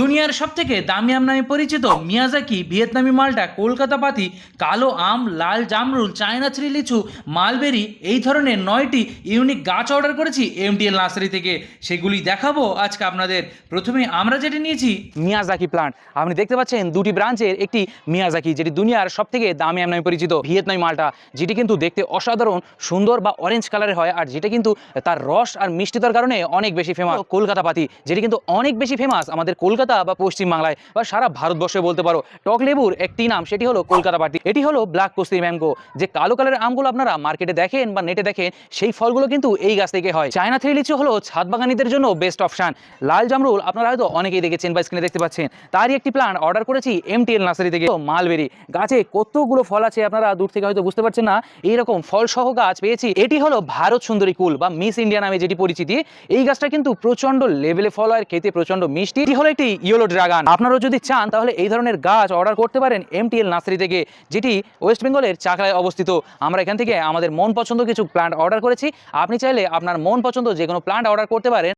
দুনিয়ার সবথেকে দামি আম নামে পরিচিত মিয়াজাকি ভিয়েতনামি মালটা, কলকাতা পাতি, কালো আম, লাল জামরুল, চায়না থ্রি লিচু, মালবেরি, এই ধরনের 9টি ইউনিক গাছ অর্ডার করেছি এমটিএল নার্সারি থেকে। সেগুলি দেখাবো আজকে আপনাদের। প্রথমে আমরা যেটা নিয়েছি মিয়াজাকি প্লান্ট। আপনি দেখতে পাচ্ছেন দুটি ব্রাঞ্চের একটি মিয়াজাকি, যেটি দুনিয়ার সব থেকে দামি আম নামে পরিচিত ভিয়েতনামি মালটা, যেটি কিন্তু দেখতে অসাধারণ সুন্দর বা অরেঞ্জ কালারের হয়, আর যেটা কিন্তু তার রস আর মিষ্টিতার কারণে অনেক বেশি ফেমাস। কলকাতা পাতি, যেটি কিন্তু অনেক বেশি ফেমাস আমাদের কলকাতা বা পশ্চিম বাংলায় বা সারা ভারতবর্ষে বলতে পারো। টক লেবুর একটি নাম, সেটি হলো কলকাতা পাতি। এটি হলো ব্ল্যাক কস্তুরি ম্যাঙ্গো। যে কালো কালারের আমগুলো আপনারা মার্কেটে দেখেন বা নেটে দেখেন, সেই ফলগুলো কিন্তু এই গাছ থেকে হয়। চায়না থ্রি লিচু হলো ছাদ বাগানীদের জন্য বেস্ট অপশন। লাল জামরুল আপনারা হয়তো অনেকেই দেখেছেন বা স্ক্রিনে দেখতে পাচ্ছেন, তারই একটি প্লান্ট অর্ডার করেছি এমটিএল নার্সারি থেকে। মালবেরি গাছে কতগুলো ফল আছে আপনারা দূর থেকে হয়তো বুঝতে পারছেন না, এইরকম ফল সহ গাছ পেয়েছি। এটি হলো ভারত সুন্দরী কুল বা মিস ইন্ডিয়া নামে যেটি পরিচিতি। এই গাছটা কিন্তু প্রচন্ড লেভেলে ফল হয়, খেতে প্রচন্ড মিষ্টি। এটি হলো একটি ইয়েলো ড্রাগন। আপনারাও যদি চান তাহলে এই ধরনের গাছ অর্ডার করতে পারেন এমটিএল নার্সারি থেকে, যেটি ওয়েস্ট বেঙ্গলের চাকলায় অবস্থিত। আমরা এখান থেকে আমাদের মন পছন্দ কিছু প্লান্ট অর্ডার করেছি। আপনি চাইলে আপনার মন পছন্দ যে কোনো প্লান্ট অর্ডার করতে পারেন।